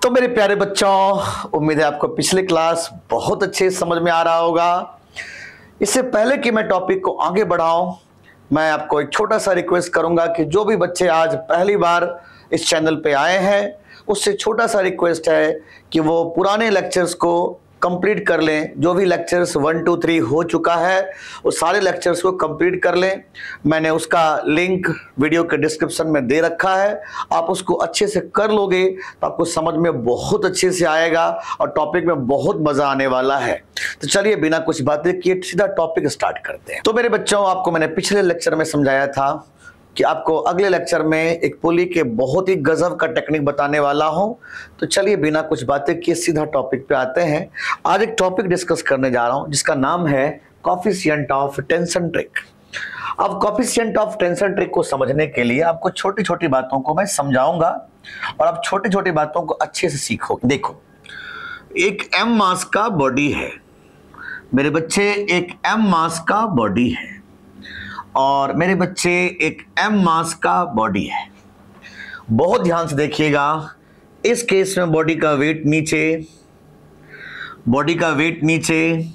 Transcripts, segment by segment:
तो मेरे प्यारे बच्चों, उम्मीद है आपको पिछली क्लास बहुत अच्छे समझ में आ रहा होगा। इससे पहले कि मैं टॉपिक को आगे बढ़ाऊं, मैं आपको एक छोटा सा रिक्वेस्ट करूंगा कि जो भी बच्चे आज पहली बार इस चैनल पे आए हैं, उससे छोटा सा रिक्वेस्ट है कि वो पुराने लेक्चर्स को कंप्लीट कर लें। जो भी लेक्चर्स 1 2 3 हो चुका है, वो सारे लेक्चर्स को कंप्लीट कर लें। मैंने उसका लिंक वीडियो के डिस्क्रिप्शन में दे रखा है। आप उसको अच्छे से कर लोगे तो आपको समझ में बहुत अच्छे से आएगा और टॉपिक में बहुत मजा आने वाला है। तो चलिए बिना कुछ बातें किए सीधा टॉपिक स्टार्ट करते हैं। तो मेरे बच्चों, आपको मैंने पिछले लेक्चर में समझाया था कि आपको अगले लेक्चर में एक पुली के बहुत ही गजब का टेक्निक बताने वाला हूं। तो चलिए बिना कुछ बातें किए सीधा टॉपिक पे आते हैं। आज एक टॉपिक डिस्कस करने जा रहा हूं जिसका नाम है कोएफिशिएंट ऑफ टेंशन ट्रिक। अब कोएफिशिएंट ऑफ टेंशन ट्रिक को समझने के लिए आपको छोटी छोटी बातों को मैं समझाऊंगा और आप छोटी छोटी बातों को अच्छे से सीखोगे। देखो, एक m मास का बॉडी है मेरे बच्चे, एक m मास का बॉडी है और मेरे बच्चे एक m मास का बॉडी है। बहुत ध्यान से देखिएगा। इस केस में बॉडी का वेट नीचे, बॉडी का वेट नीचे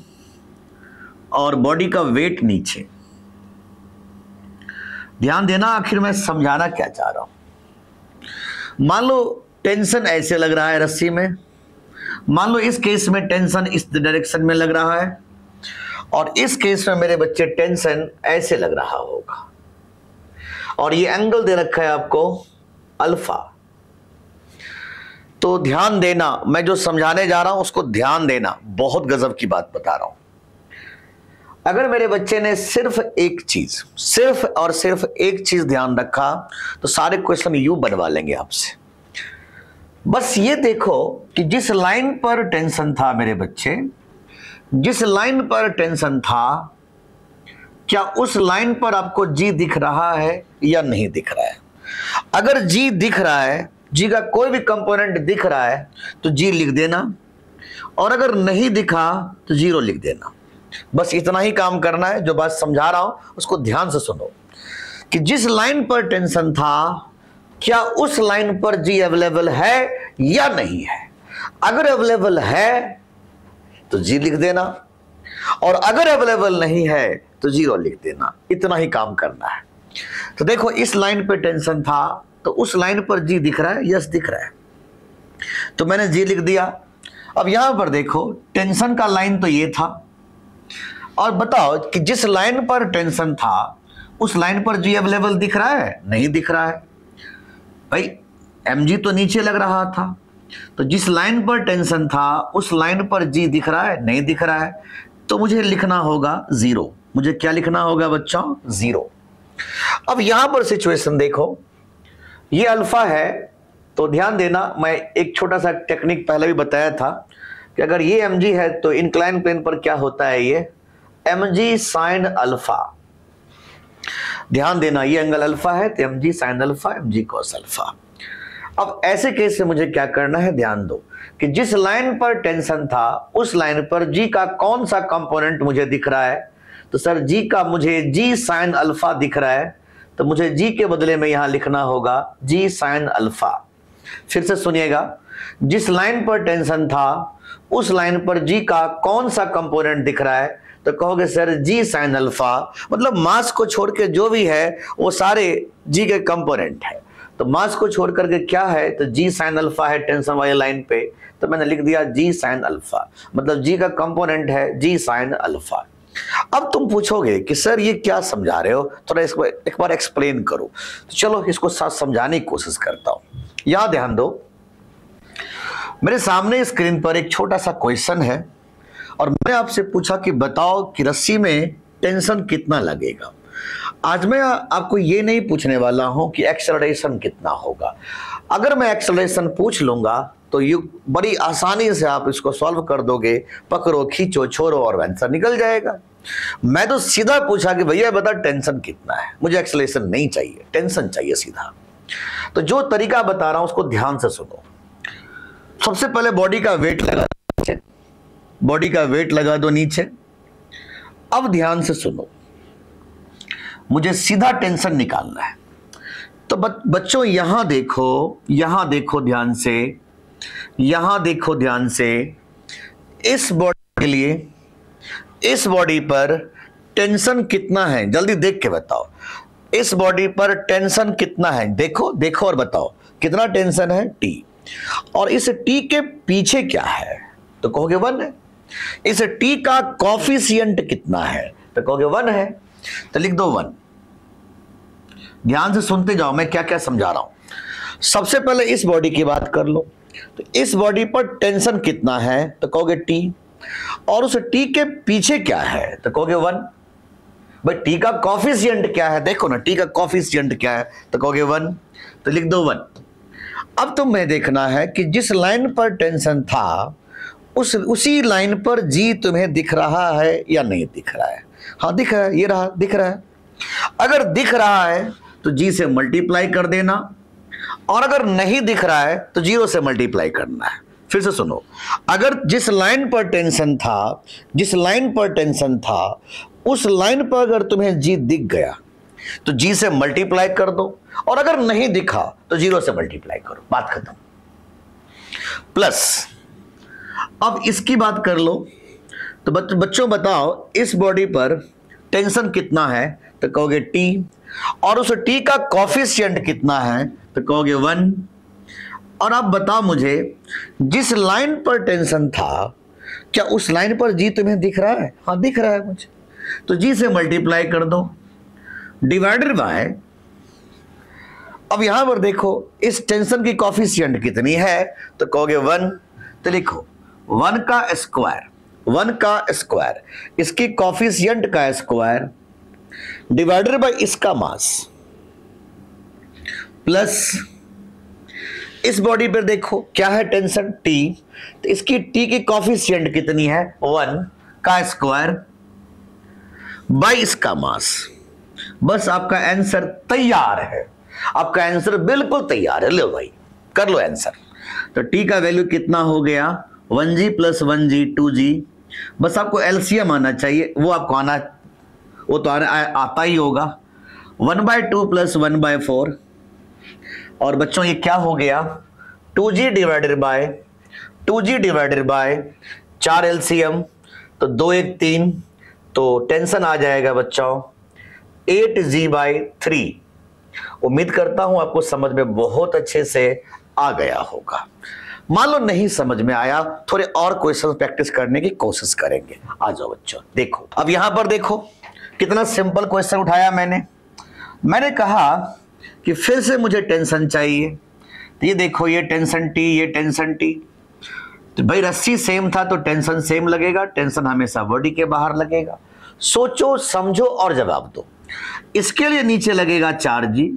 और बॉडी का वेट नीचे। ध्यान देना, आखिर मैं समझाना क्या चाह रहा हूं। मान लो टेंशन ऐसे लग रहा है रस्सी में। मान लो इस केस में टेंशन इस डायरेक्शन में लग रहा है और इस केस में मेरे बच्चे टेंशन ऐसे लग रहा होगा और ये एंगल दे रखा है आपको अल्फा। तो ध्यान देना, मैं जो समझाने जा रहा हूं उसको ध्यान देना। बहुत गजब की बात बता रहा हूं। अगर मेरे बच्चे ने सिर्फ एक चीज, सिर्फ और सिर्फ एक चीज ध्यान रखा तो सारे क्वेश्चन यूं बनवा लेंगे आपसे। बस ये देखो कि जिस लाइन पर टेंशन था मेरे बच्चे, जिस लाइन पर टेंशन था, क्या उस लाइन पर आपको जी दिख रहा है या नहीं दिख रहा है? अगर जी दिख रहा है, जी का कोई भी कंपोनेंट दिख रहा है तो जी लिख देना और अगर नहीं दिखा तो जीरो लिख देना। बस इतना ही काम करना है। जो बात समझा रहा हूं उसको ध्यान से सुनो कि जिस लाइन पर टेंशन था, क्या उस लाइन पर जी अवेलेबल है या नहीं है? अगर अवेलेबल है तो जी लिख देना और अगर अवेलेबल नहीं है तो जीरो लिख देना। इतना ही काम करना है। तो देखो, इस लाइन पे टेंशन था तो उस लाइन पर जी दिख रहा है, यस दिख रहा है, तो मैंने जी लिख दिया। अब यहां पर देखो, टेंशन का लाइन तो ये था और बताओ कि जिस लाइन पर टेंशन था उस लाइन पर जी अवेलेबल दिख रहा है? नहीं दिख रहा है भाई। mg तो नीचे लग रहा था, तो जिस लाइन पर टेंशन था उस लाइन पर जी दिख रहा है? नहीं दिख रहा है। तो मुझे लिखना होगा जीरो। मुझे क्या लिखना होगा बच्चों? जीरो। अब यहां पर सिचुएशन देखो, ये अल्फा है तो ध्यान देना, मैं एक छोटा सा टेक्निक पहले भी बताया था कि अगर ये mg है तो इंक्लाइन प्लेन पर क्या होता है, ये mg साइन अल्फा। ध्यान देना, ये एंगल अल्फा है तो mg sine alpha, mg cos alpha. अब ऐसे केस से मुझे क्या करना है, ध्यान दो कि जिस लाइन पर टेंशन था उस लाइन पर जी का कौन सा कंपोनेंट मुझे दिख रहा है? तो सर जी का मुझे जी साइन अल्फा दिख रहा है, तो मुझे जी के बदले में यहां लिखना होगा जी साइन अल्फा। फिर से सुनिएगा, जिस लाइन पर टेंशन था उस लाइन पर जी का कौन सा कंपोनेंट दिख रहा है? तो कहोगे सर जी साइन अल्फा। मतलब मास को छोड़ के जो भी है वो सारे जी के कंपोनेंट है। तो मास को छोड़ करके क्या है, तो जी साइन अल्फा है टेंशन वाली लाइन पे, तो मैंने लिख दिया जी साइन अल्फा। मतलब जी का कंपोनेंट है जी साइन अल्फा। अब तुम पूछोगे कि सर ये क्या समझा रहे हो, थोड़ा इसको एक बार एक्सप्लेन करो। तो चलो इसको साथ समझाने की कोशिश करता हूं। यहां ध्यान दो, मेरे सामने स्क्रीन पर एक छोटा सा क्वेश्चन है और मैंने आपसे पूछा कि बताओ कि रस्सी में टेंशन कितना लगेगा। आज मैं आपको ये नहीं पूछने वाला हूं कि एक्सेलरेशन कितना होगा। अगर मैं एक्सेलरेशन पूछ लूंगा तो ये बड़ी आसानी से आप इसको सॉल्व कर दोगे। पकड़ो, खींचो, छोड़ो और आंसर निकल जाएगा। मैं तो सीधा पूछा कि भैया बता टेंशन कितना है, मुझे एक्सेलरेशन नहीं चाहिए, टेंशन चाहिए सीधा। तो जो तरीका बता रहा हूं उसको ध्यान से सुनो। सबसे पहले बॉडी का वेट लगा नीचे, बॉडी का वेट लगा दो नीचे। अब ध्यान से सुनो, मुझे सीधा टेंशन निकालना है। तो बच्चों यहां देखो ध्यान से, यहां देखो ध्यान से, इस बॉडी के लिए, इस बॉडी पर टेंशन कितना है, जल्दी देख के बताओ। इस बॉडी पर टेंशन कितना है, देखो देखो और बताओ कितना टेंशन है, T। और इस T के पीछे क्या है, तो कहोगे 1 है। इस T का कॉफिशिएंट कितना है, तो कहोगे 1 है। तो लिख दो 1। ध्यान से सुनते जाओ मैं क्या क्या समझा रहा हूं। सबसे पहले इस बॉडी की बात कर लो, तो इस बॉडी पर टेंशन कितना है, तो कहोगे T। और उस T के पीछे क्या है, तो कहोगे 1। भाई T का कॉफिशिएंट क्या है, देखो ना T का कॉफिशिएंट क्या है, तो कहोगे 1। तो लिख दो 1। अब तुम्हें देखना है कि जिस लाइन पर टेंशन था उसी लाइन पर G तुम्हें दिख रहा है या नहीं दिख रहा है। हाँ दिख रहा है, ये रहा दिख रहा है। अगर दिख रहा है तो G से मल्टीप्लाई कर देना, और अगर नहीं दिख रहा है तो 0 से मल्टीप्लाई करना है। फिर से सुनो, अगर जिस लाइन पर टेंशन था, जिस लाइन पर टेंशन था उस लाइन पर अगर तुम्हें G दिख गया तो G से मल्टीप्लाई कर दो, और अगर नहीं दिखा तो 0 से मल्टीप्लाई करो, बात खत्म। प्लस अब इसकी बात कर लो, तो बच्चों बताओ इस बॉडी पर टेंशन कितना है, तो कहोगे T। और उस T का कॉफिशिएंट कितना है, तो कहोगे 1। और आप बताओ मुझे, जिस लाइन पर टेंशन था क्या उस लाइन पर G तुम्हें दिख रहा है। हाँ दिख रहा है मुझे, तो G से मल्टीप्लाई कर दो, डिवाइडेड बाय। अब यहां पर देखो इस टेंशन की कॉफिशिएंट कितनी है, तो कहोगे 1। तो लिखो 1 का स्क्वायर, 1 का स्क्वायर, इसकी कॉफिशिएंट का स्क्वायर डिवाइडेड बाय इसका मास, प्लस इस बॉडी पर देखो क्या है टेंशन T, तो इसकी T की कॉफिशिएंट कितनी है, 1 का स्क्वायर बाय इसका मास। बस आपका आंसर तैयार है, आपका आंसर बिल्कुल तैयार है। लो भाई कर लो आंसर। तो T का वैल्यू कितना हो गया, 1G प्लस 1G 2G। बस आपको एलसीएम आना चाहिए, वो आपको आना, वो तो आता ही होगा। 1/2 प्लस 1/4। और बच्चों ये क्या हो गया, 2G divided by 2G divided by 4 LCM, तो 2 1 3, तो टेंशन आ जाएगा बच्चों 8G/3। उम्मीद करता हूं आपको समझ में बहुत अच्छे से आ गया होगा। मान लो नहीं समझ में आया, थोड़े और क्वेश्चन प्रैक्टिस करने की कोशिश करेंगे। आ जाओ बच्चों, देखो अब यहां पर देखो कितना सिंपल क्वेश्चन उठाया मैंने कहा कि फिर से मुझे टेंशन चाहिए। तो ये देखो, ये टेंशन T, ये टेंशन T। तो भाई रस्सी सेम था तो टेंशन सेम लगेगा, टेंशन हमेशा बॉडी के बाहर लगेगा। सोचो समझो और जवाब दो। इसके लिए नीचे लगेगा 4G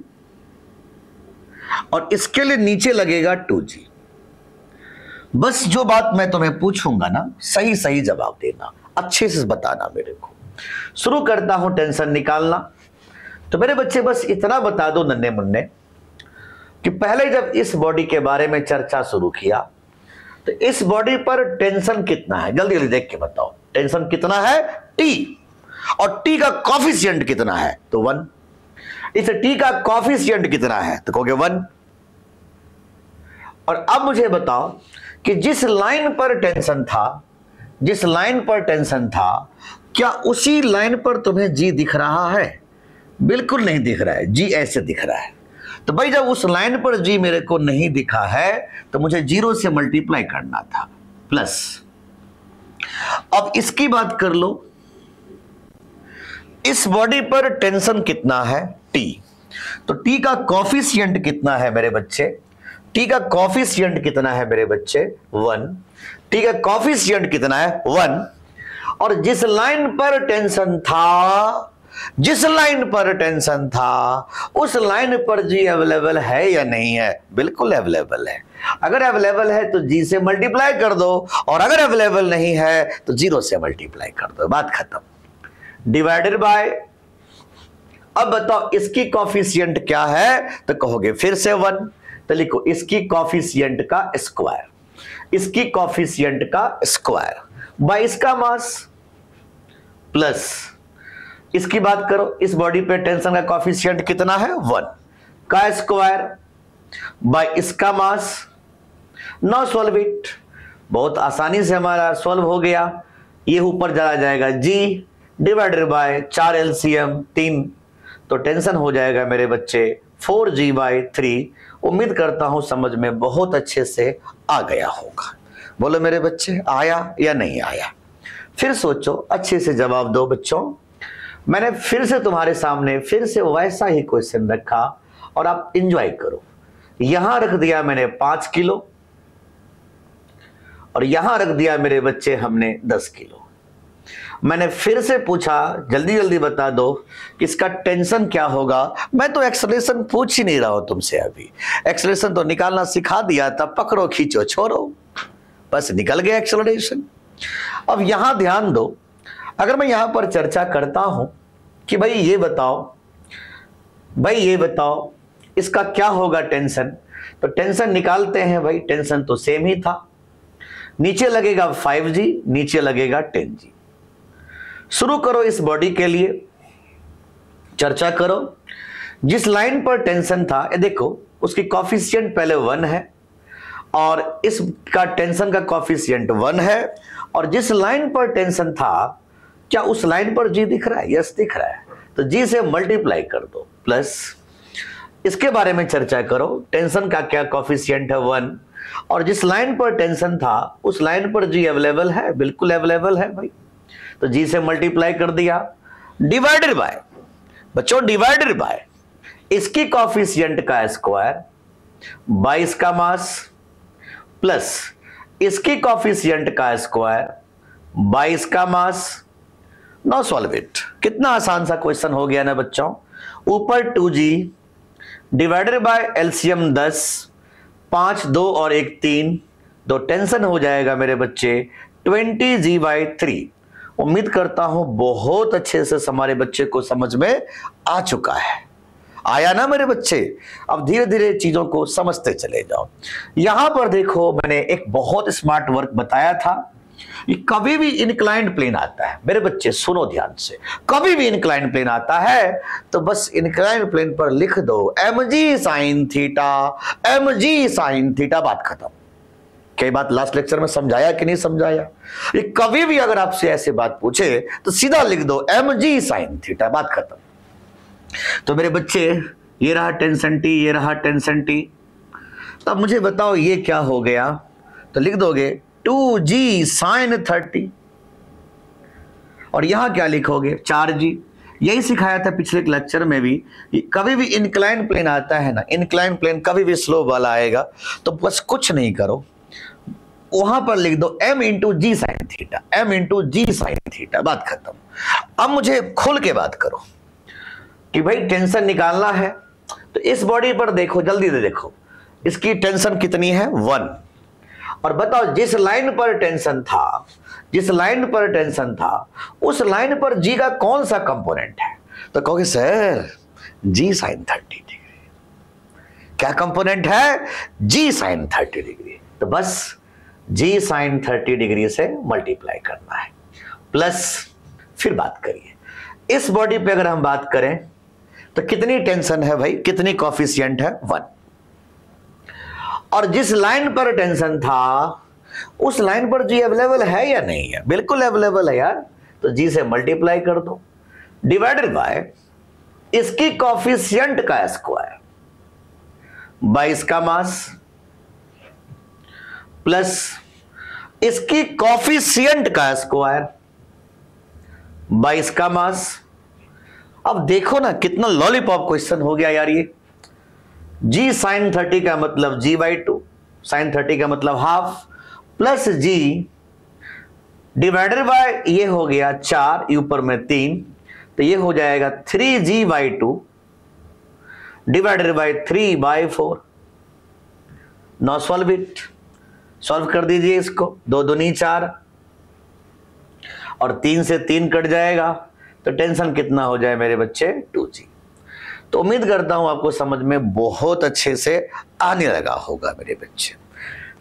और इसके लिए नीचे लगेगा 2G। बस जो बात मैं तुम्हें पूछूंगा ना, सही सही जवाब देना, अच्छे से बताना मेरे को। शुरू करता हूं टेंशन निकालना। तो मेरे बच्चे बस इतना बता दो नन्हे मुन्ने कि पहले जब इस बॉडी के बारे में चर्चा शुरू किया तो इस बॉडी पर टेंशन कितना है, जल्दी जल्दी देख के बताओ। टेंशन कितना है, T। और T का कॉफिशिएंट कितना है, तो 1। इस T का कॉफिशिएंट कितना है, तो कहोगे 1। और अब मुझे बताओ कि जिस लाइन पर टेंशन था, जिस लाइन पर टेंशन था, क्या उसी लाइन पर तुम्हें G दिख रहा है। बिल्कुल नहीं दिख रहा है, G ऐसे दिख रहा है। तो भाई जब उस लाइन पर G मेरे को नहीं दिखा है तो मुझे 0 से मल्टीप्लाई करना था, प्लस। अब इसकी बात कर लो, इस बॉडी पर टेंशन कितना है, T। तो T का कॉफिशिएंट कितना है मेरे बच्चे, T का कॉफिशिएंट कितना है मेरे बच्चे, 1। T का कॉफिशिएंट कितना है, 1। और जिस लाइन पर टेंशन था, जिस लाइन पर टेंशन था उस लाइन पर G अवेलेबल है या नहीं है, बिल्कुल अवेलेबल है। अगर अवेलेबल है तो G से मल्टीप्लाई कर दो, और अगर अवेलेबल नहीं है तो 0 से मल्टीप्लाई कर दो, बात खत्म। डिवाइडेड बाय, अब बताओ इसकी कॉफिशिएंट क्या है, तो कहोगे फिर से 1। तो लिखो इसकी कॉफिशिएंट का स्क्वायर, इसकी कॉफिशिएंट का स्क्वायर बाय इसका मास, प्लस इसकी बात करो, इस बॉडी पे टेंशन का कॉफिशिएंट कितना है, 1 का स्क्वायर बाय इसका मास, नाउ सॉल्व इट। बहुत आसानी से हमारा सॉल्व हो गया। ये ऊपर चला जाएगा g डिवाइडेड बाय 4 LCM 3, तो टेंशन हो जाएगा मेरे बच्चे 4g/3। उम्मीद करता हूं समझ में बहुत अच्छे से आ गया होगा। बोलो मेरे बच्चे, आया या नहीं आया? फिर सोचो, अच्छे से जवाब दो बच्चों। मैंने फिर से तुम्हारे सामने फिर से वैसा ही क्वेश्चन रखा और आप एंजॉय करो। यहां रख दिया मैंने 5 किलो और यहां रख दिया मेरे बच्चे हमने 10 किलो। मैंने फिर से पूछा, जल्दी जल्दी बता दो कि इसका टेंशन क्या होगा। मैं तो एक्सेलरेशन पूछ ही नहीं रहा हूं तुमसे, अभी एक्सेलरेशन तो निकालना सिखा दिया था, पकड़ो खींचो छोड़ो, बस निकल गया एक्सेलरेशन। अब यहां ध्यान दो, अगर मैं यहां पर चर्चा करता हूं कि भाई ये बताओ इसका क्या होगा टेंशन, तो टेंशन निकालते हैं भाई। टेंशन तो सेम ही था, नीचे लगेगा 5g, नीचे लगेगा 10g। शुरू करो इस बॉडी के लिए, चर्चा करो। जिस लाइन पर टेंशन था, ये देखो उसकी कॉफिशिएंट पहले 1 है और इसका टेंशन का कॉफिशिएंट 1 है, और जिस लाइन पर टेंशन था, क्या उस लाइन पर g दिख रहा है? यस दिख रहा है, तो g से मल्टीप्लाई कर दो, प्लस इसके बारे में चर्चा करो। टेंशन का क्या कॉफिशिएंट है? 1, और जिस लाइन पर टेंशन था उस लाइन पर g अवेलेबल है, बिल्कुल अवेलेबल है भाई, तो g से मल्टीप्लाई कर दिया, डिवाइडेड बाय बच्चों, डिवाइडेड बाय इसकी कॉफिशिएंट का स्क्वायर बाय इसका मास, प्लस इसकी कॉफिशिएंट का स्क्वायर बाय इसका मास। Now solve it. कितना आसान सा क्वेश्चन हो गया ना बच्चों। ऊपर 2g डिवाइडेड बाय LCM 10, 5 2 और 1 3, तो टेंशन हो जाएगा मेरे बच्चे 20g/3। उम्मीद करता हूं बहुत अच्छे से हमारे बच्चे को समझ में आ चुका है। आया ना मेरे बच्चे? अब धीरे धीरे चीजों को समझते चले जाओ। यहां पर देखो, मैंने एक बहुत स्मार्ट वर्क बताया था। ये कभी भी इंक्लाइंड प्लेन आता है मेरे बच्चे, सुनो ध्यान से, कभी भी इंक्लाइंड प्लेन आता है तो बस इंक्लाइंड प्लेन पर लिख दो mg sin theta, mg sin theta, बात खत्म। कई बात लास्ट लेक्चर में समझाया कि नहीं समझाया? ये कभी भी अगर आपसे ऐसे बात पूछे तो सीधा लिख दो mg sin थीटा, बात खत्म। तो मेरे बच्चे, ये रहा टेंशन t, ये रहा टेंशन t। अब मुझे बताओ ये क्या हो गया, तो लिख दोगे 2g sin 30, और यहां क्या लिखोगे 4g। यही सिखाया था पिछले लेक्चर में भी, कभी भी इंक्लाइन प्लेन आता है ना, इंक्लाइन प्लेन कभी भी स्लोप वाला आएगा तो बस कुछ नहीं करो, वहां पर लिख दो m इंटू जी साइन थीटा, m इंटू जी साइन थीटा, बात खत्म। अब मुझे खुल के बात करो कि भाई टेंशन निकालना है, तो इस बॉडी पर देखो, जल्दी से देखो, इसकी टेंशन कितनी है 1, और बताओ जिस लाइन पर टेंशन था, जिस लाइन पर टेंशन था उस लाइन पर जी का कौन सा कंपोनेंट है, तो कहोगे सर जी साइन 30 डिग्री। क्या कंपोनेंट है? जी साइन 30 डिग्री। तो बस जी साइन 30 डिग्री से मल्टीप्लाई करना है, प्लस फिर बात करिए इस बॉडी पे अगर हम बात करें तो कितनी टेंशन है भाई, कितनी कॉफिशिएंट है 1, और जिस लाइन पर टेंशन था उस लाइन पर जी अवेलेबल है या नहीं है? बिल्कुल अवेलेबल है यार, तो जी से मल्टीप्लाई कर दो, डिवाइडेड बाय इसकी कॉफिशिएंट का स्क्वायर बाय इसका मास, प्लस इसकी कॉफिशिएंट का स्क्वायर बाय इसका मास। अब देखो ना कितना लॉलीपॉप क्वेश्चन हो गया यार ये। जी साइन 30 का मतलब g/2, साइन 30 का मतलब half, plus g divided by ये हो गया 4, ऊपर में 3, तो ये हो जाएगा 3g/2 divided by 3/4। Now solve it. Solve कर दीजिए इसको, 2 दूनी 4 और 3 से 3 कट जाएगा, तो टेंशन कितना हो जाए मेरे बच्चे 2g। तो उम्मीद करता हूं आपको समझ में बहुत अच्छे से आने लगा होगा मेरे बच्चे।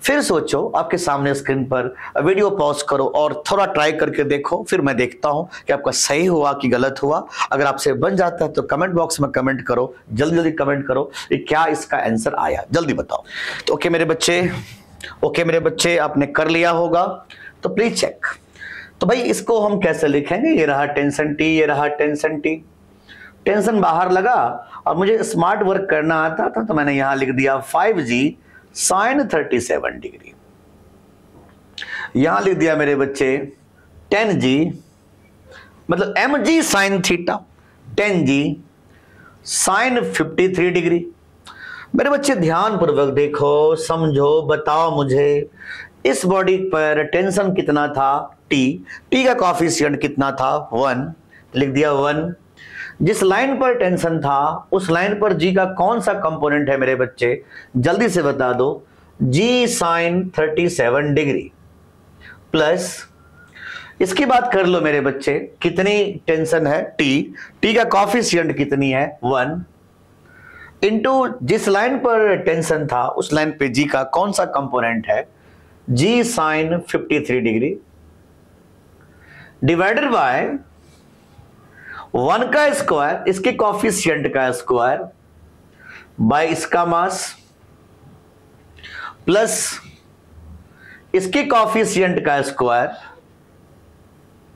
फिर सोचो, आपके सामने स्क्रीन पर वीडियो पॉज करो और थोड़ा ट्राई करके देखो, फिर मैं देखता हूं कि आपका सही हुआ कि गलत हुआ। अगर आपसे बन जाता है तो कमेंट बॉक्स में कमेंट करो, जल्दी जल्दी कमेंट करो कि क्या इसका आंसर आया, जल्दी बताओ। तो ओके मेरे बच्चे, ओके मेरे बच्चे, आपने कर लिया होगा तो प्लीज चेक। तो भाई इसको हम कैसे लिखेंगे, ये रहा टेंशन टी, ये रहा टेंशन टी। टेंशन बाहर लगा और मुझे स्मार्ट वर्क करना आता था तो मैंने यहां लिख दिया 5g sin 37 डिग्री। यहां लिख दिया मेरे बच्चे 10g मतलब mg sin theta, 10g sin 53 degree. मेरे बच्चे ध्यान पूर्वक देखो, समझो, बताओ मुझे इस बॉडी पर टेंशन कितना था T, T का कॉफिशिएंट कितना था 1, लिख दिया 1। जिस लाइन पर टेंशन था उस लाइन पर G का कौन सा कंपोनेंट है मेरे बच्चे, जल्दी से बता दो, G sin 37 डिग्री प्लस इसकी बात कर लो मेरे बच्चे, कितनी टेंशन है T, T का कॉफिशिएंट कितनी है 1, इंटू जिस लाइन पर टेंशन था उस लाइन पे G का कौन सा कंपोनेंट है G sin 53 degree divided by 1 का स्क्वायर, इसके कॉफिशिएंट का स्क्वायर बाय इसका मास प्लस इसके कॉफिशिएंट का स्क्वायर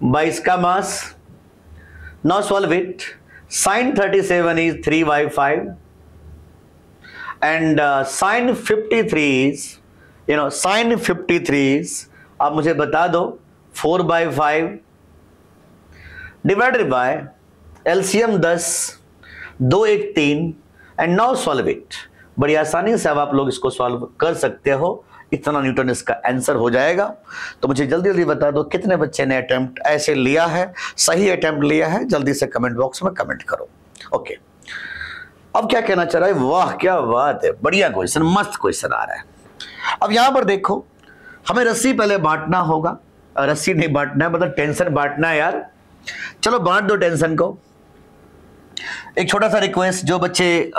बाय इसका mass. Now solve it. sin 37 is 3/5 and sin 53 is, sin 53 is, आप मुझे बता दो 4/5 divided by LCM 10, 2 1 3 and now solve it. बड़ी आसानी से अब आप लोग इसको सॉल्व कर सकते हो, इतना न्यूटन इसका आंसर हो जाएगा। तो मुझे जल्दी जल्दी बता दो कितने बच्चे ने अटेम्प्ट ऐसे लिया है, सही अटेम्प्ट लिया है, जल्दी से कमेंट बॉक्स में कमेंट करो। ओके, अब क्या कहना चाह रहा है, वाह क्या बात है, बढ़िया क्वेश्चन, मस्त क्वेश्चन आ रहा है। अब यहां पर देखो, हमें रस्सी पहले बांटना होगा, रस्सी नहीं बांटना है, मतलब टेंशन बांटना है यार। चलो बांट दो टेंशन को। एक छोटा सा रिक्वेस्ट, जो बच्चे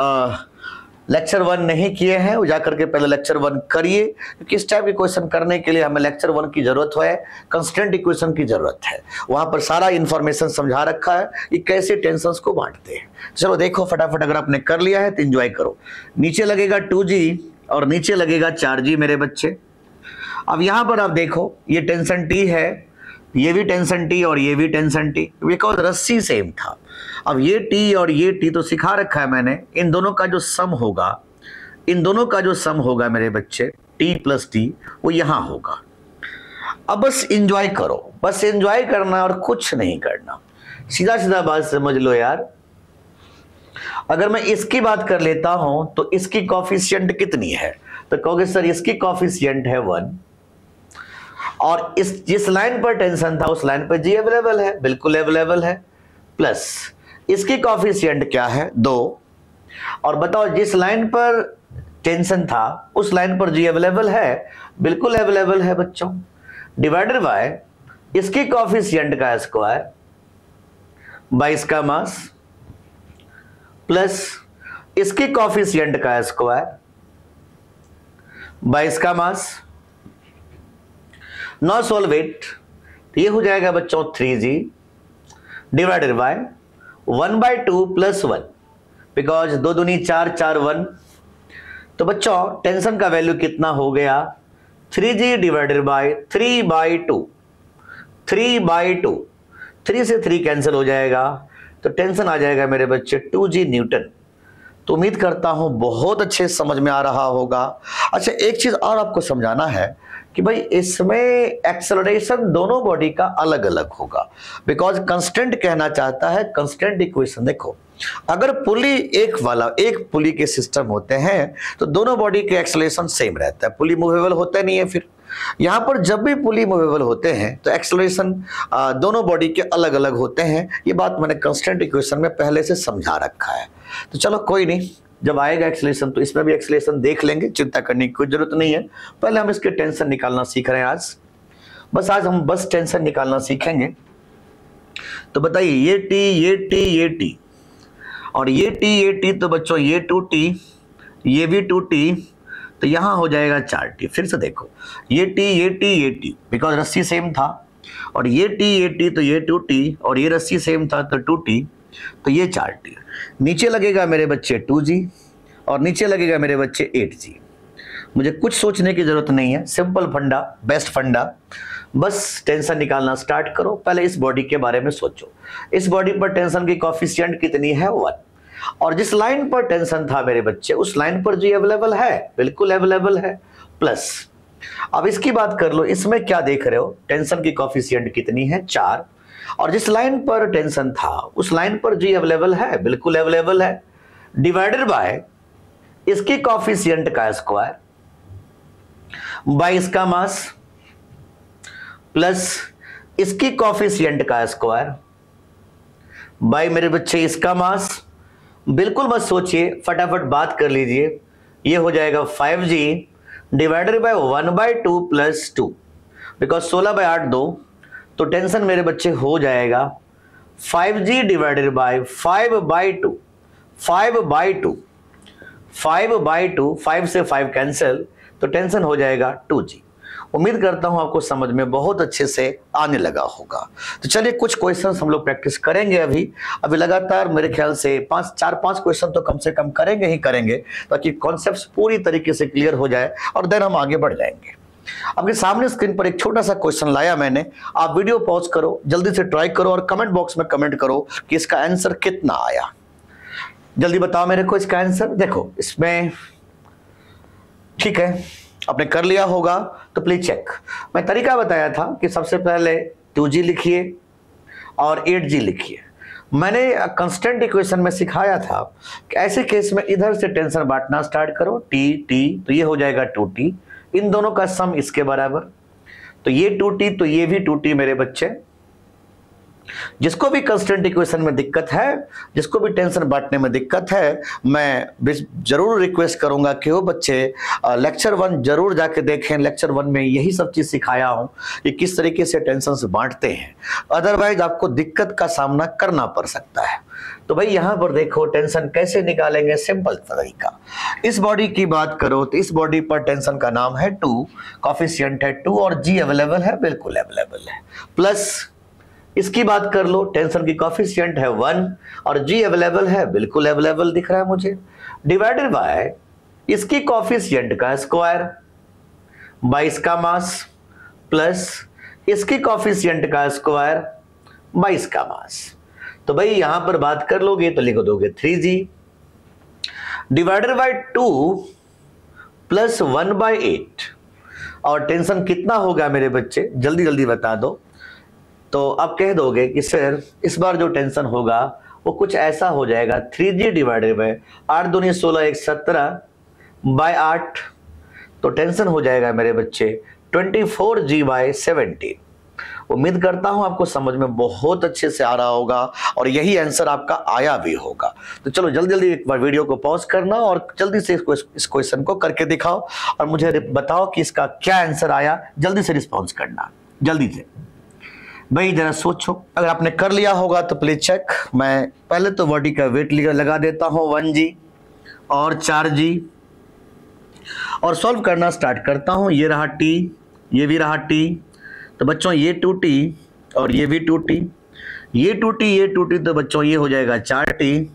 लेक्चर 1 नहीं किए हैं वो जाकर के पहले लेक्चर 1 करिए, क्योंकि इस टाइप के क्वेश्चन करने के लिए हमें लेक्चर 1 की जरूरत है, कंस्टेंट इक्वेशन की जरूरत है। वहां पर सारा इंफॉर्मेशन समझा रखा है कि कैसे टेंशंस को बांटते हैं। चलो देखो फटाफट, अगर आपने कर लिया है तो एंजॉय करो। नीचे लगेगा 2g और नीचे लगेगा 4g मेरे बच्चे। अब यहां पर आप देखो, ये टेंशन T है, ये भी टेंशन T और ये भी टेंशन T, बिकॉज रस्सी सेम था। अब ये T और ये T तो सिखा रखा है मैंने, इन दोनों का जो सम होगा, इन दोनों का जो सम होगा मेरे बच्चे T प्लस T, वो यहां होगा। अब बस एंजॉय करो, बस एंजॉय करना और कुछ नहीं करना। सीधा सीधा बात समझ लो यार, अगर मैं इसकी बात कर लेता हूं तो इसकी कॉफिशिएंट कितनी है, तो कहोगे सर इसकी कॉफिशिएंट है 1, और इस जिस लाइन पर टेंशन था उस लाइन पर G अवेलेबल है, बिल्कुल अवेलेबल है, प्लस इसकी कॉफिशिएंट क्या है 2, और बताओ जिस लाइन पर टेंशन था उस लाइन पर G अवेलेबल है, बिल्कुल अवेलेबल है बच्चों, डिवाइडेड बाय इसकी कॉफिशिएंट का स्क्वायर बाय इसका मास प्लस इसकी कॉफिशिएंट का स्क्वायर बाय इसका मास। नाउ सॉल्व इट, ये हो जाएगा बच्चों 3g divided by 1/2 plus 1, because 2 दूनी 4 4 1। तो बच्चों टेंशन का वैल्यू कितना हो गया 3g डिवाइडेड बाय 3/2, 3/2, 3 से 3 कैंसिल हो जाएगा, तो टेंशन आ जाएगा मेरे बच्चे 2g न्यूटन। तो उम्मीद करता हूं बहुत अच्छे समझ में आ रहा होगा। अच्छा, एक चीज और आपको समझाना है कि भाई इसमें एक्सेलरेशन दोनों बॉडी का अलग अलग होगा, बिकॉज कंस्टेंट कहना चाहता है कंस्टेंट इक्वेशन। देखो, अगर पुली एक पुली के सिस्टम होते हैं तो दोनों बॉडी के एक्सेलरेशन सेम रहता है, पुली मूवेबल होता नहीं है। फिर यहां पर जब भी पुली मूवेबल होते हैं तो एक्सेलरेशन दोनों बॉडी के अलग अलग होते हैं। ये बात मैंने कंस्टेंट इक्वेशन में पहले से समझा रखा है। तो चलो कोई नहीं, जब आएगा एक्सेलरेशन तो इसमें भी एक्सेलरेशन देख लेंगे, चिंता करने की कोई जरूरत नहीं है। पहले हम इसके टेंशन निकालना सीख रहे हैं आज हम बस टेंशन निकालना सीखेंगे। तो बताइए, ये T, ये T, ये T और ये T, तो बच्चों ये 2T, ये भी 2T, तो यहां हो जाएगा 4T। फिर से देखो, ये T, ये T, ये T, बिकॉज रस्सी सेम था, और ये T, तो ये 2T, और ये रस्सी सेम था तो 2T, तो ये 4T। नीचे लगेगा मेरे बच्चे 2G और नीचे लगेगा मेरे बच्चे 8G। मुझे कुछ सोचने की जरूरत नहीं है, सिंपल फंडा, बेस्ट फंडा। बस टेंशन निकालना स्टार्ट करो। पहले इस बॉडी के बारे में सोचो। इस बॉडी पर टेंशन की कॉफिशिएंट कितनी है? 1। और जिस लाइन पर टेंशन था मेरे बच्चे, उस लाइन पर जी अवेलेबल है, बिल्कुल अवेलेबल है, प्लस। अब इसकी बात कर लो, इसमें क्या देख रहे हो? टेंशन की कॉफिशिएंट कितनी है? 4। और जिस लाइन पर टेंशन था उस लाइन पर जी अवेलेबल है, बिल्कुल अवेलेबल है, डिवाइडेड बाय इसकी कॉफिशिएंट का स्क्वायर बाय इसका मास प्लस इसकी कॉफिशिएंट का स्क्वायर बाय मेरे बच्चे इसका मास। बिल्कुल मत सोचिए, फटाफट बात कर लीजिए। ये हो जाएगा 5g divided by 1/2 plus 2, because 16/8 2, तो टेंशन मेरे बच्चे हो जाएगा 5g डिवाइडेड बाय 5/2, 5/2, 5/2, 5 से 5 कैंसिल, तो टेंशन हो जाएगा 2g। उम्मीद करता हूं आपको समझ में बहुत अच्छे से आने लगा होगा। तो चलिए कुछ क्वेश्चंस हम लोग प्रैक्टिस करेंगे अभी लगातार। मेरे ख्याल से 4-5 क्वेश्चन तो कम से कम करेंगे ही करेंगे, ताकि कॉन्सेप्ट्स पूरी तरीके से क्लियर हो जाए और देन हम आगे बढ़ जाएंगे। आपके सामने स्क्रीन पर एक छोटा सा क्वेश्चन लाया मैंने। आप वीडियो पॉज करो, जल्दी से ट्राई करो और कमेंट बॉक्स में कमेंट करो कि इसका आंसर कितना आया। जल्दी बताओ मेरे को इसका आंसर। देखो इसमें, ठीक है, आपने कर लिया होगा तो प्लीज चेक। मैं तरीका बताया था कि सबसे पहले 2g लिखिए और 8g लिखिए। मैंने कांस्टेंट इक्वेशन में सिखाया था कि ऐसे केस में इधर से टेंशन बांटना स्टार्ट करो, t, तो ये हो जाएगा 2t, इन दोनों का सम इसके बराबर, तो ये 2t तो ये भी 2t मेरे बच्चे। जिसको भी कांस्टेंट इक्वेशन में दिक्कत है, जिसको भी टेंशन बांटने में दिक्कत है, मैं जरूर रिक्वेस्ट करूंगा कि वो बच्चे लेक्चर 1 जरूर जाके देखें। लेक्चर 1 में यही सब चीज सिखाया हूं कि किस तरीके से टेंशन से बांटते हैं, अदरवाइज आपको दिक्कत का सामना करना पड़ सकता है। तो भाई यहां पर देखो टेंशन कैसे निकालेंगे, सिंपल तरीका। इस बॉडी की बात करो तो इस बॉडी पर टेंशन का नाम है 2, कॉफिशिएंट है 2 और जी अवेलेबल है, बिल्कुल अवेलेबल है, प्लस इसकी बात कर लो, टेंशन की कॉफिशिएंट है 1 और जी अवेलेबल है, बिल्कुल अवेलेबल दिख रहा है मुझे, डिवाइडेड बाय इसकी कॉफिशिएंट का स्क्वायर बाय इसका मास प्लस इसकी कॉफिशिएंट का स्क्वायर बाय इसका मास। तो भाई यहां पर बात कर लोगे तो लिख दोगे 3g डिवाइडेड बाय 2 प्लस 1/8। और टेंशन कितना होगा मेरे बच्चे, जल्दी जल्दी बता दो। तो आप कह दोगे कि सर इस बार जो टेंशन होगा वो कुछ ऐसा हो जाएगा, 3g डिवाइडेड बाय 8 दूनी 16 1 17 बाय 8, तो टेंशन हो जाएगा मेरे बच्चे 24g बाय 17। उम्मीद करता हूं आपको समझ में बहुत अच्छे से आ रहा होगा और यही आंसर आपका आया भी होगा। तो चलो जल्दी जल्दी एक बार वीडियो को पॉज करना और जल्दी से इस क्वेश्चन को करके दिखाओ और मुझे बताओ कि इसका क्या आंसर आया। जल्दी से रिस्पॉन्स करना, जल्दी से भाई जरा सोचो। अगर आपने कर लिया होगा तो प्लीज चेक। मैं पहले तो बॉडी का वेट लगा देता हूं 1g और 4g और सॉल्व करना स्टार्ट करता हूं। ये रहा t, ये भी रहा t, तो बच्चों ये 2t और ये भी 2t, ये 2t ये 2t, तो बच्चों ये हो जाएगा 4t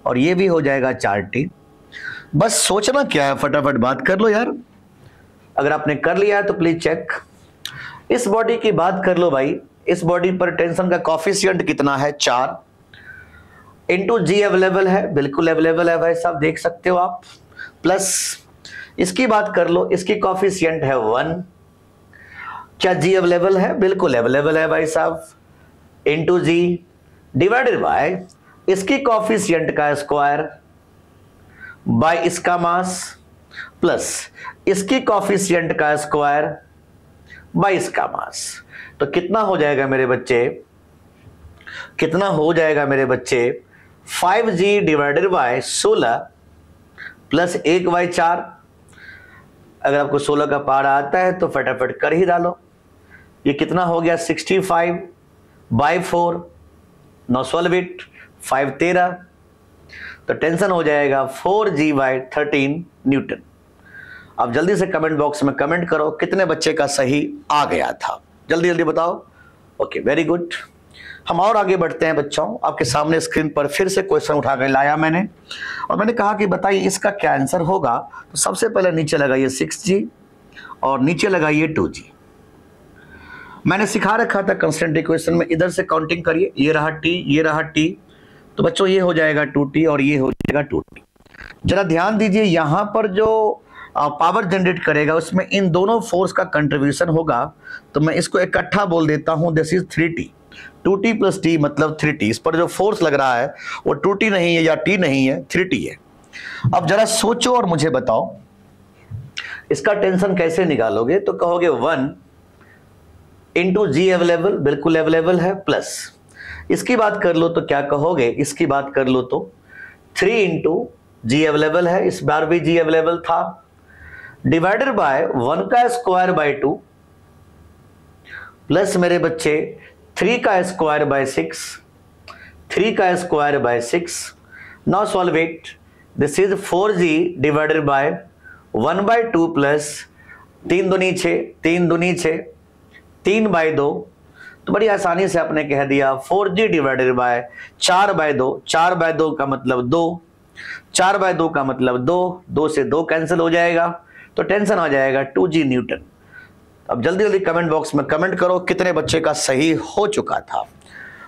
और ये भी हो जाएगा 4t। बस सोचना क्या है, फटाफट बात कर लो यार। अगर आपने कर लिया है तो प्लीज चेक। इस बॉडी की बात कर लो भाई। इस बॉडी पर टेंशन का कॉफिशिएंट कितना है? 4 इंटू जी अवेलेबल है, बिल्कुल अवेलेबल है भाई साहब, देख सकते हो आप, प्लस इसकी बात कर लो, इसकी कॉफिशिएंट है 1, क्या जी अवेलेबल है? बिल्कुल अवेलेबल है भाई साहब, इंटू जी डिवाइडेड बाय इसकी कॉफिशिएंट का स्क्वायर बाय इसका मास प्लस इसकी कॉफिशिएंट का स्क्वायर बाय इसका मास। तो कितना हो जाएगा मेरे बच्चे, कितना हो जाएगा मेरे बच्चे 5g डिवाइडेड बाय 16 प्लस 1/4। अगर आपको 16 का पारा आता है तो फटाफट कर ही डालो। ये कितना हो गया 65/4, 9 सॉल्व इट, 5 13, तो टेंशन हो जाएगा 4g/13 न्यूटन। अब जल्दी से कमेंट बॉक्स में कमेंट करो कितने बच्चे का सही आ गया था, जल्दी जल्दी बताओ। Okay very good. हम और आगे बढ़ते हैं बच्चों। आपके सामने स्क्रीन पर फिर से क्वेश्चन उठा कर लाया मैंने, और मैंने कहा कि बताइए इसका क्या आंसर होगा। तो सबसे पहले नीचे लगाइए 6g और नीचे लगाइए 2g। मैंने सिखा रखा था कंस्टेंट इक्वेशन में, इधर से काउंटिंग करिए, ये रहा t, ये रहा t, तो बच्चों ये हो जाएगा 2t और ये हो जाएगा 2t। जरा ध्यान दीजिए, यहां पर जो पावर जनरेट करेगा उसमें इन दोनों फोर्स का कंट्रीब्यूशन होगा, तो मैं इसको इकट्ठा बोल देता हूं, this is 3t। 2t plus t मतलब 3t। इस पर जो फोर्स लग रहा है वो 2t नहीं है या t नहीं है, 3t है। अब जरा सोचो और मुझे बताओ इसका टेंशन कैसे निकालोगे। तो कहोगे 1 इंटू जी अवेलेबल, बिल्कुल अवेलेबल है, प्लस इसकी बात कर लो तो क्या कहोगे, इसकी बात कर लो तो 3 इंटू जी अवेलेबल है, इस बार भी जी अवेलेबल था, डिवाइडेड बाय 1 का स्क्वायर बाय 2 प्लस मेरे बच्चे 3 का स्क्वायर बाय 6, 3 का square by 6। Now solve it, this is 4g divided by 1 by 2 plus 3 दूनी 6, 3 दूनी 6, 3 बाय 2। तो बड़ी आसानी से आपने कह दिया 4g divided bye 4 bye 2, 4 bye 2 का मतलब 2, 4 बाय 2 का मतलब 2, 2 से 2 कैंसिल हो जाएगा, तो टेंशन आ जाएगा 2g न्यूटन। अब जल्दी जल्दी कमेंट बॉक्स में कमेंट करो कितने बच्चे का सही हो चुका था।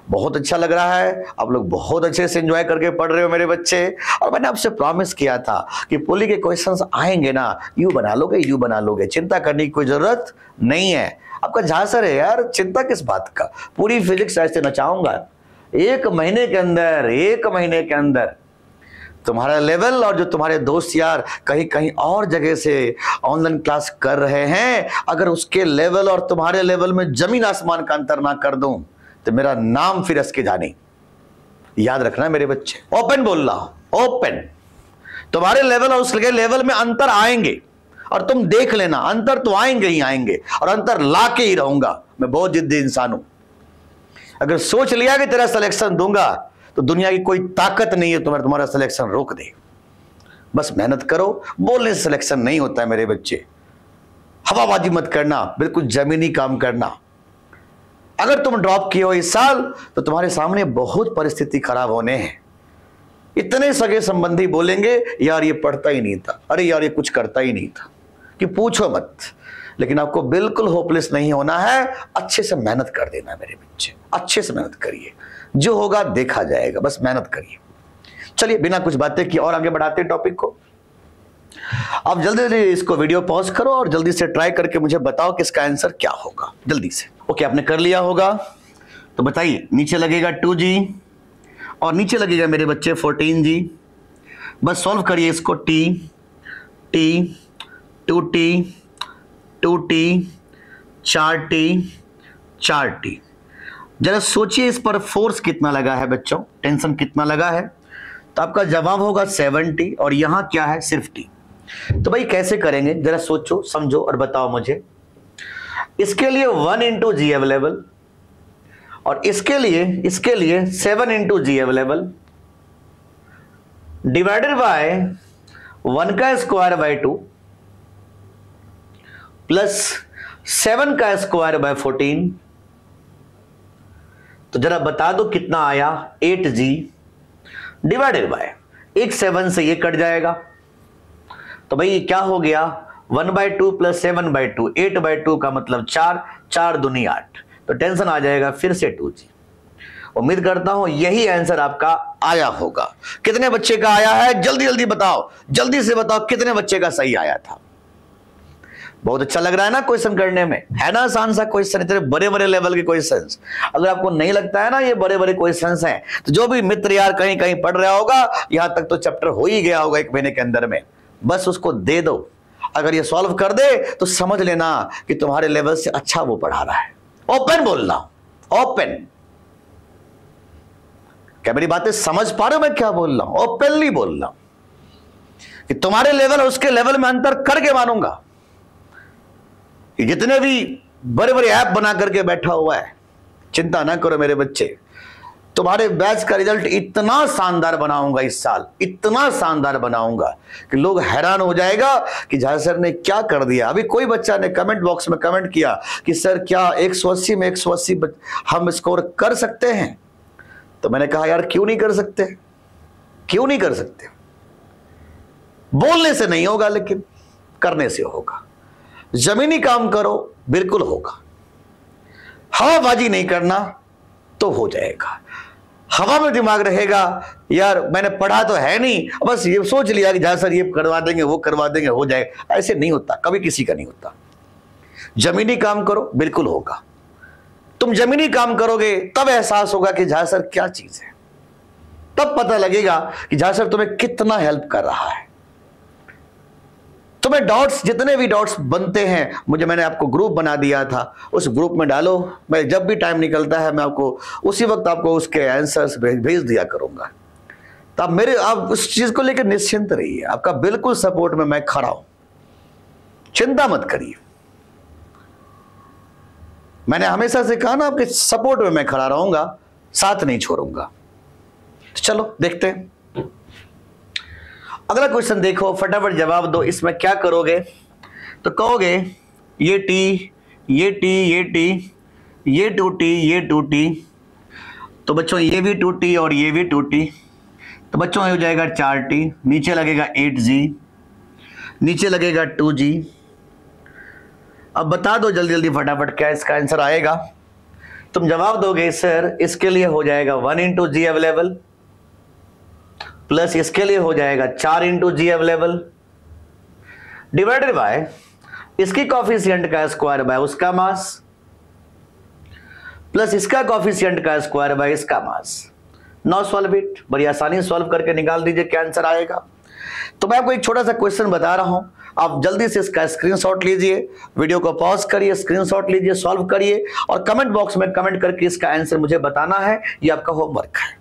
बहुत अच्छा लग रहा है, आप लोग बहुत अच्छे से एंजॉय करके पढ़ रहे हो मेरे बच्चे। और मैंने आपसे प्रॉमिस किया था कि पुली के क्वेश्चंस आएंगे ना, यू बना लोगे, यू बना लोगे, चिंता करने की कोई जरूरत नहीं है। आपका झांसर है यार, चिंता किस बात का, पूरी फिजिक्स ऐसे नचाऊंगा। 1 महीने के अंदर, 1 महीने के अंदर तुम्हारा लेवल और जो तुम्हारे दोस्त यार कहीं कहीं और जगह से ऑनलाइन क्लास कर रहे हैं, अगर उसके लेवल और तुम्हारे लेवल में जमीन आसमान का अंतर ना कर दूं तो मेरा नाम फिर इसके जाने। याद रखना मेरे बच्चे, ओपन बोल रहा हूं, ओपन। तुम्हारे लेवल और उसके लेवल में अंतर आएंगे और तुम देख लेना, अंतर तो आएंगे ही आएंगे, और अंतर लाके ही रहूंगा। मैं बहुत जिद्दी इंसान हूं। अगर सोच लिया कि तेरा सिलेक्शन दूंगा तो दुनिया की कोई ताकत नहीं है तुम्हारा सिलेक्शन रोक दे। बस मेहनत करो, बोलने से सिलेक्शन नहीं होता है मेरे बच्चे। हवाबाजी मत करना, बिल्कुल जमीनी काम करना। अगर तुम ड्रॉप किए हो इस साल तो तुम्हारे सामने बहुत परिस्थिति खराब होने हैं। इतने सगे संबंधी बोलेंगे यार ये पढ़ता ही नहीं था, अरे यार ये कुछ करता ही नहीं था, कि पूछो मत। लेकिन आपको बिल्कुल होपलेस नहीं होना है, अच्छे से मेहनत कर देना मेरे बच्चे, अच्छे से मेहनत करिए, जो होगा देखा जाएगा, बस मेहनत करिए। चलिए बिना कुछ बातें किए और आगे बढ़ाते हैं टॉपिक को। अब जल्दी जल्दी इसको वीडियो पॉज करो और जल्दी से ट्राई करके मुझे बताओ कि इसका आंसर क्या होगा, जल्दी से। ओके, आपने कर लिया होगा तो बताइए, नीचे लगेगा 2g और नीचे लगेगा मेरे बच्चे 14g। बस सॉल्व करिए इसको, t, 2t, 2t, 4t, 4t। जरा सोचिए इस पर फोर्स कितना लगा है बच्चों, टेंशन कितना लगा है। तो आपका जवाब होगा 7t और यहां क्या है, सिर्फ t। तो भाई कैसे करेंगे, जरा सोचो समझो और बताओ मुझे। इसके लिए 1 इंटू जी अवेलेबल और इसके लिए 7 into g available divided by 1 का स्क्वायर बाय 2 प्लस 7 का स्क्वायर बाय 14। तो जरा बता दो कितना आया, 8g डिवाइडेड बाय, एक 7 से ये कट जाएगा, तो भाई ये क्या हो गया, 1/2 प्लस 7/2, 8/2 का मतलब 4, 4 दूनी 8। तो टेंशन आ जाएगा फिर से 2g। उम्मीद करता हूं यही आंसर आपका आया होगा। कितने बच्चे का आया है जल्दी जल्दी बताओ, जल्दी से बताओ कितने बच्चे का सही आया था। बहुत अच्छा लग रहा है ना क्वेश्चन करने में, है ना आसान सा क्वेश्चन, इतने बड़े बड़े लेवल के क्वेश्चंस। अगर आपको नहीं लगता है ना ये बड़े बड़े क्वेश्चंस हैं, तो जो भी मित्र यार कहीं कहीं पढ़ रहा होगा, यहां तक तो चैप्टर हो ही गया होगा 1 महीने के अंदर में, बस उसको दे दो। अगर ये सॉल्व कर दे तो समझ लेना कि तुम्हारे लेवल से अच्छा वो पढ़ा रहा है। ओपन बोलना, ओपन। क्या मेरी बातें समझ पा रहे हो मैं क्या बोल रहा हूं, ओपनली बोल रहा हूं कि तुम्हारे लेवल और उसके लेवल में अंतर करके मानूंगा। जितने भी बड़े बड़े ऐप बना करके बैठा हुआ है, चिंता ना करो मेरे बच्चे, तुम्हारे बैच का रिजल्ट इतना शानदार बनाऊंगा इस साल, इतना शानदार बनाऊंगा कि लोग हैरान हो जाएगा कि झाजी सर ने क्या कर दिया। अभी कोई बच्चा ने कमेंट बॉक्स में कमेंट किया कि सर क्या 180 में 180 हम स्कोर कर सकते हैं? तो मैंने कहा यार क्यों नहीं कर सकते, क्यों नहीं कर सकते? बोलने से नहीं होगा लेकिन करने से होगा। जमीनी काम करो बिल्कुल होगा, हवाबाजी नहीं करना तो हो जाएगा। हवा में दिमाग रहेगा यार मैंने पढ़ा तो है नहीं, बस ये सोच लिया कि झाजी सर ये करवा देंगे वो करवा देंगे हो जाएगा, ऐसे नहीं होता, कभी किसी का नहीं होता। जमीनी काम करो बिल्कुल होगा। तुम जमीनी काम करोगे तब एहसास होगा कि झाजी सर क्या चीज है, तब पता लगेगा कि झाजी सर तुम्हें कितना हेल्प कर रहा है। तुम्हें डाउट्स, जितने भी डाउट्स बनते हैं, मैंने आपको ग्रुप बना दिया था, उस ग्रुप में डालो। मैं जब भी टाइम निकलता है मैं आपको उसी वक्त आपको उसके आंसर्स भेज दिया करूंगा। तो आप उस चीज को लेकर निश्चिंत रहिए, आपका बिल्कुल सपोर्ट में मैं खड़ा हूं, चिंता मत करिए। मैंने हमेशा से कहा ना आपके सपोर्ट में मैं खड़ा रहूंगा, साथ नहीं छोड़ूंगा। तो चलो देखते हैं अगला क्वेश्चन, देखो फटाफट जवाब दो। इसमें क्या करोगे तो कहोगे ये टी ये टी ये टी ये 2t ये 2t, तो बच्चों ये भी 2t और ये भी 2t, तो बच्चों ये हो जाएगा 4t, नीचे लगेगा 8g, नीचे लगेगा 2g। अब बता दो जल्दी जल्दी फटाफट क्या इसका आंसर आएगा। तुम जवाब दोगे सर इसके लिए हो जाएगा 1 इंटू जी अवेलेबल, प्लस इसके लिए हो जाएगा 4 into g available, divided by इसकी कॉफिशिएंट का स्क्वायर बाय उसका मास, प्लस इसका कॉफिशिएंट का स्क्वायर बाय इसका मास। नाउ सॉल्व इट, बड़ी आसानी सॉल्व करके निकाल दीजिए क्या आंसर आएगा। तो मैं आपको एक छोटा सा क्वेश्चन बता रहा हूं, आप जल्दी से इसका स्क्रीनशॉट लीजिए, वीडियो को पॉज करिए, स्क्रीनशॉट लीजिए, सॉल्व करिए और कमेंट बॉक्स में कमेंट करके इसका आंसर मुझे बताना है, ये आपका होमवर्क है।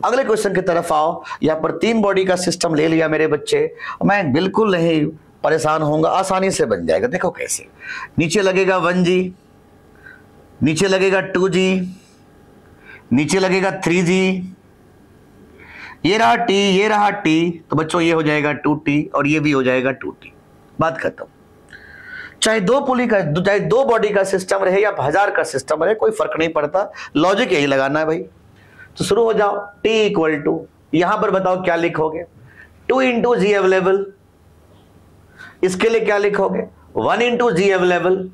अगले क्वेश्चन की तरफ आओ। यहां पर 3 बॉडी का सिस्टम ले लिया मेरे बच्चे, मैं बिल्कुल नहीं परेशान होऊंगा, आसानी से बन जाएगा। देखो कैसे, नीचे लगेगा 1g, नीचे लगेगा 2g, नीचे लगेगा 3g, ये रहा t, ये रहा t, तो बच्चों ये हो जाएगा 2t और ये भी हो जाएगा 2t। बात खत्म। चाहे दो बॉडी का सिस्टम रहे या 1000 का सिस्टम रहे, कोई फर्क नहीं पड़ता, लॉजिक यही लगाना है भाई। तो शुरू हो जाओ। t इक्वल टू, यहां पर बताओ क्या लिखोगे, 2 इंटू जी अवेलेबल, इसके लिए क्या लिखोगे 1 इंटू जी अवेलेबल,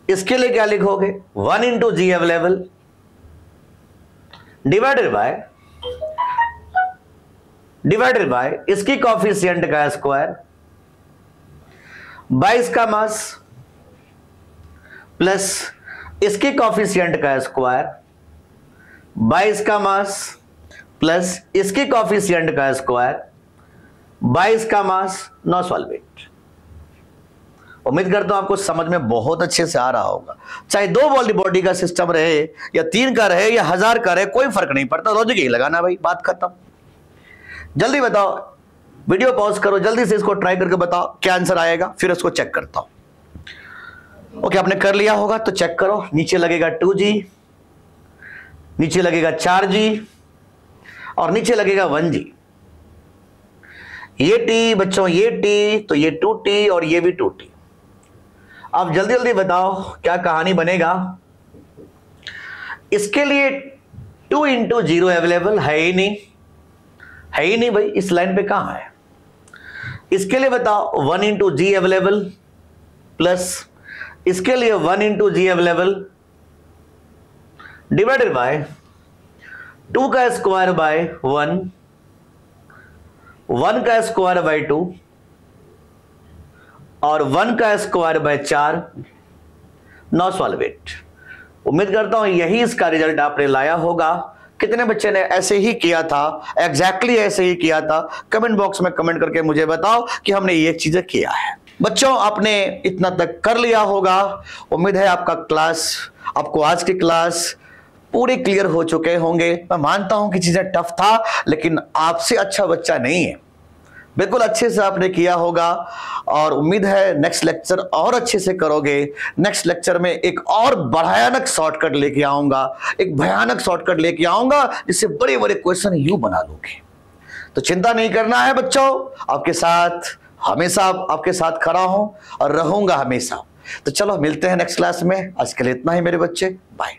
इसके लिए क्या लिखोगे 1 into g available, divided by इसकी कॉफिशिएंट का स्क्वायर बाय इसका मास, प्लस इसकी कॉफिशिएंट का स्क्वायर बाय इसका मास, प्लस इसकी कॉफिशिएंट का स्क्वायर बाय इसका मास। No solve it. उम्मीद करता हूं आपको समझ में बहुत अच्छे से आ रहा होगा। चाहे 2 बॉडी का सिस्टम रहे या 3 का रहे या 1000 का रहे, कोई फर्क नहीं पड़ता, लॉजिक यही लगाना भाई। बात खत्म। जल्दी बताओ, वीडियो पॉज करो, जल्दी से इसको ट्राई करके बताओ क्या आंसर आएगा, फिर उसको चेक करता हूं। ओके, आपने कर लिया होगा तो चेक करो। नीचे लगेगा 2g, नीचे लगेगा 4g और नीचे लगेगा 1g। ये t बच्चों, ये t, तो ये 2t और ये भी 2t। अब जल्दी जल्दी बताओ क्या कहानी बनेगा। इसके लिए 2 इंटू 0 अवेलेबल है ही नहीं, है ही नहीं भाई, इस लाइन पे कहां है। इसके लिए बताओ 1 इंटू जी अवेलेबल, प्लस इसके लिए 1 into g available, divided by 2 का स्क्वायर बाय 1, 1 का स्क्वायर बाय 2 और 1 का square bye 4। Now solve it. उम्मीद करता हूं यही इसका रिजल्ट आपने लाया होगा। कितने बच्चे ने ऐसे ही किया था, एग्जैक्टली ऐसे ही किया था? कमेंट बॉक्स में कमेंट करके मुझे बताओ कि हमने ये चीजें किया है। बच्चों आपने इतना तक कर लिया होगा। उम्मीद है आपको आज की क्लास पूरी क्लियर हो चुके होंगे। मैं मानता हूं कि चीजें टफ था, लेकिन आपसे अच्छा बच्चा नहीं है। बिल्कुल अच्छे से आपने किया होगा और उम्मीद है नेक्स्ट लेक्चर और अच्छे से करोगे। नेक्स्ट लेक्चर में एक और भयानक शॉर्टकट लेके आऊंगा, एक भयानक शॉर्टकट लेके आऊंगा जिससे बड़े बड़े क्वेश्चन यू बना लोगे। तो चिंता नहीं करना है बच्चों, आपके साथ हमेशा आपके साथ खड़ा हूं और रहूंगा हमेशा। तो चलो मिलते हैं नेक्स्ट क्लास में। आज के लिए इतना ही मेरे बच्चे, बाय।